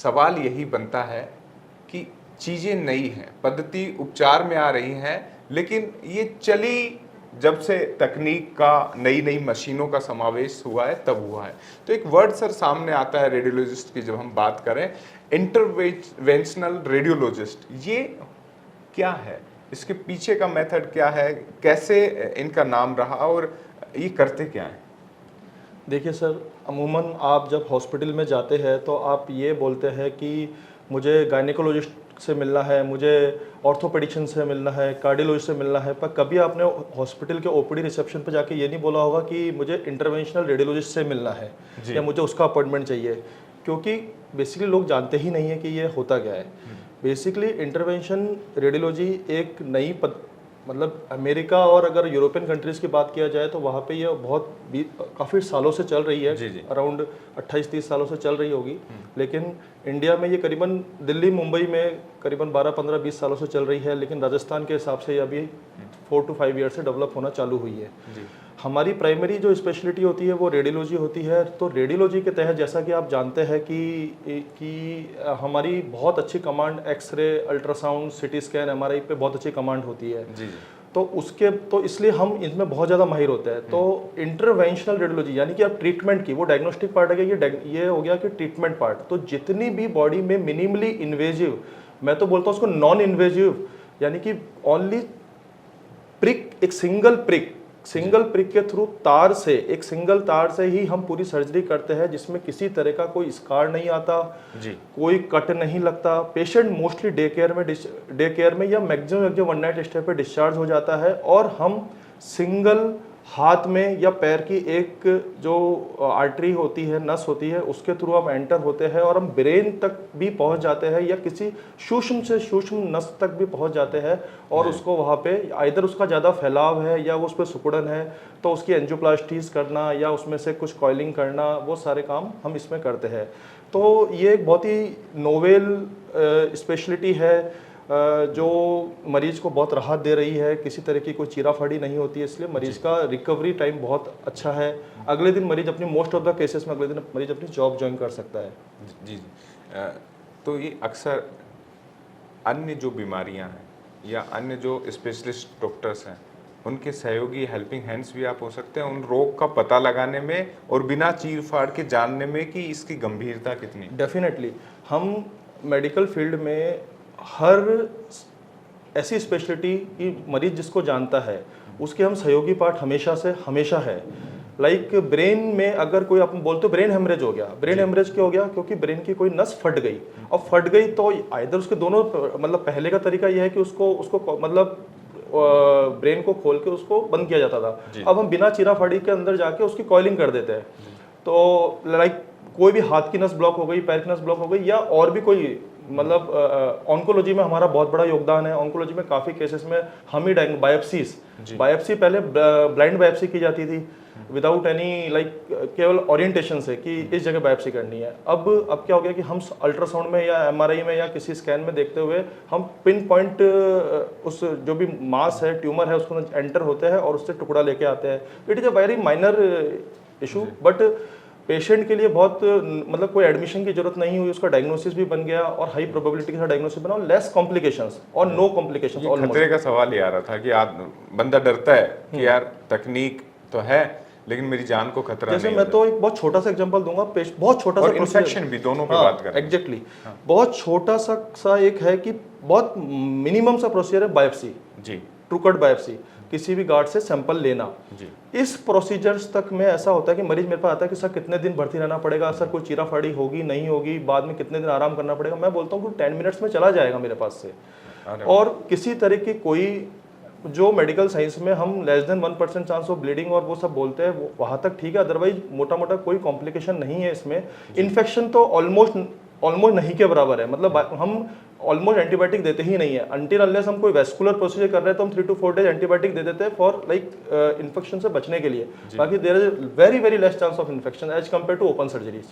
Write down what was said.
सवाल यही बनता है कि चीज़ें नई हैं, पद्धति उपचार में आ रही हैं, लेकिन ये चली जब से तकनीक का, नई नई मशीनों का समावेश हुआ है तब हुआ है। तो एक वर्ड सर सामने आता है रेडियोलॉजिस्ट की, जब हम बात करें इंटरवेंशनल रेडियोलॉजिस्ट, ये क्या है, इसके पीछे का मेथड क्या है, कैसे इनका नाम रहा और ये करते क्या हैं? देखिए सर, अमूमन आप जब हॉस्पिटल में जाते हैं तो आप ये बोलते हैं कि मुझे गायनेकोलॉजिस्ट से मिलना है, मुझे ऑर्थोपेडिशियन से मिलना है, कार्डियोलॉजिस्ट से मिलना है, पर कभी आपने हॉस्पिटल के ओपीडी रिसेप्शन पर जाके ये नहीं बोला होगा कि मुझे इंटरवेंशनल रेडियोलॉजिस्ट से मिलना है या मुझे उसका अपॉइंटमेंट चाहिए, क्योंकि बेसिकली लोग जानते ही नहीं है कि ये होता क्या है। बेसिकली इंटरवेंशन रेडियोलॉजी एक नई मतलब अमेरिका और अगर यूरोपियन कंट्रीज़ की बात किया जाए तो वहाँ पे ये बहुत काफ़ी सालों से चल रही है, अराउंड 28-30 सालों से चल रही होगी। लेकिन इंडिया में ये करीबन दिल्ली मुंबई में करीबन 12-15-20 सालों से चल रही है, लेकिन राजस्थान के हिसाब से ये अभी 4 to 5 ईयर से डेवलप होना चालू हुई है। हमारी प्राइमरी जो स्पेशलिटी होती है वो रेडियोलॉजी होती है। तो रेडियोलॉजी के तहत जैसा कि आप जानते हैं कि हमारी बहुत अच्छी command X-ray, ultrasound, CT scan, MRI पे बहुत अच्छी कमांड होती है। तो इसलिए हम इनमें बहुत ज़्यादा माहिर होते हैं। तो इंटरवेंशनल रेडियोलॉजी यानी कि आप ट्रीटमेंट की, वो डायग्नोस्टिक पार्ट है, ये हो गया कि ट्रीटमेंट पार्ट। तो जितनी भी बॉडी में मिनिमली इन्वेजिव, मैं तो बोलता हूँ उसको नॉन इन्वेजिव, यानी कि ओनली प्रिक, एक सिंगल प्रिक के थ्रू एक सिंगल तार से ही हम पूरी सर्जरी करते हैं, जिसमें किसी तरह का कोई स्कार नहीं आता, कोई कट नहीं लगता। पेशेंट मोस्टली डे केयर में या मैक्सिमम वन नाइट स्टे पे डिस्चार्ज हो जाता है, और हम सिंगल हाथ में या पैर की एक जो आर्टरी होती है, नस होती है, उसके थ्रू हम एंटर होते हैं और हम ब्रेन तक भी पहुंच जाते हैं या किसी सूक्ष्म से सूक्ष्म नस तक भी पहुंच जाते हैं, और उसको वहाँ पे आइदर उसका ज़्यादा फैलाव है या वो उस पर सिकुड़न है तो उसकी एंजियोप्लास्टीज करना या उसमें से कुछ कॉइलिंग करना, वो सारे काम हम इसमें करते हैं। तो ये एक बहुत ही नोवेल स्पेशलिटी है जो मरीज को बहुत राहत दे रही है। किसी तरह की कोई चीराफाड़ी नहीं होती है, इसलिए मरीज का रिकवरी टाइम बहुत अच्छा है। अगले दिन मरीज अपनी मोस्ट ऑफ द केसेस में अगले दिन मरीज अपनी जॉब ज्वाइन कर सकता है। जी। तो ये अक्सर अन्य जो बीमारियां हैं या अन्य जो स्पेशलिस्ट डॉक्टर्स हैं, उनके सहयोगी हेल्पिंग हैंड्स भी आप हो सकते हैं उन रोग का पता लगाने में और बिना चीर फाड़ के जानने में कि इसकी गंभीरता कितनी। डेफिनेटली हम मेडिकल फील्ड में हर ऐसी स्पेशलिटी की मरीज जिसको जानता है उसके हम सहयोगी पार्ट हमेशा है। लाइक ब्रेन में अगर कोई, आप बोलते हो ब्रेन हेमरेज हो गया, ब्रेन हेमरेज क्यों हो गया? क्योंकि ब्रेन की कोई नस फट गई, और फट गई तो आइदर उसके दोनों, मतलब पहले का तरीका यह है कि उसको मतलब ब्रेन को खोल के उसको बंद किया जाता था। अब हम बिना चीरा फाड़ी के अंदर जाके उसकी कॉइलिंग कर देते हैं। तो लाइक कोई भी हाथ की नस ब्लॉक हो गई, पैर की नस ब्लॉक हो गई, या और भी कोई, मतलब ऑन्कोलॉजी में हमारा बहुत बड़ा योगदान है। ऑन्कोलॉजी में काफ़ी केसेस में हम ही बायोप्सी पहले ब्लाइंड बायोप्सी की जाती थी विदाउट एनी लाइक, केवल ओरिएंटेशन से कि इस जगह बायोप्सी करनी है। अब क्या हो गया कि हम अल्ट्रासाउंड में या एमआरआई में या किसी स्कैन में देखते हुए हम पिन पॉइंट उस जो भी मास है, ट्यूमर है, उसको एंटर होते हैं और उससे टुकड़ा लेके आते हैं। It is a very minor issue, but patient के लिए बहुत, मतलब कोई एडमिशन की जरूरत नहीं हुई, उसका डायग्नोसिस भी बन गया और हाई प्रोबेबिलिटी के साथ डायग्नोसिस बना, लेस कॉम्प्लिकेशंस और नो कॉम्प्लिकेशंस। खतरे का सवाल ये आ रहा था कि बंदा डरता है कि यार तकनीक तो है लेकिन मेरी जान को खतरा जैसे नहीं। मैं तो एक बहुत छोटा सा एग्जांपल दूंगा, बहुत छोटा सा इन्फेक्शन भी दोनों पे बात करें। एग्जैक्टली, बहुत छोटा सा एक है कि बहुत मिनिमम सा प्रोसीजर है बायोप्सी, ट्रू कट बायोप्सी, किसी भी गार्ड से सैंपल लेना। इस प्रोसीजर्स तक में ऐसा होता है कि मरीज मेरे पास आता है कि सर कितने दिन भर्ती रहना पड़ेगा, सर कोई चीरा फाड़ी होगी नहीं होगी, बाद में कितने दिन आराम करना पड़ेगा। मैं बोलता हूँ कि 10 मिनट्स में चला जाएगा मेरे पास से। और किसी तरह की कोई, जो मेडिकल साइंस में हम less than 1% chance of bleeding और वो सब बोलते हैं, वहाँ तक ठीक है, अदरवाइज मोटा कोई कॉम्प्लिकेशन नहीं है इसमें। इन्फेक्शन तो ऑलमोस्ट नहीं के बराबर है, मतलब हम ऑलमोस्ट एंटीबायोटिक देते ही नहीं है। अनटिल अनलेस हम कोई वेस्कुलर प्रोसीजर कर रहे हैं तो हम 3 to 4 डेज एंटीबायोटिक दे देते हैं फॉर लाइक इन्फेक्शन से बचने के लिए। बाकी there is very less chance of infection as compared to open surgeries.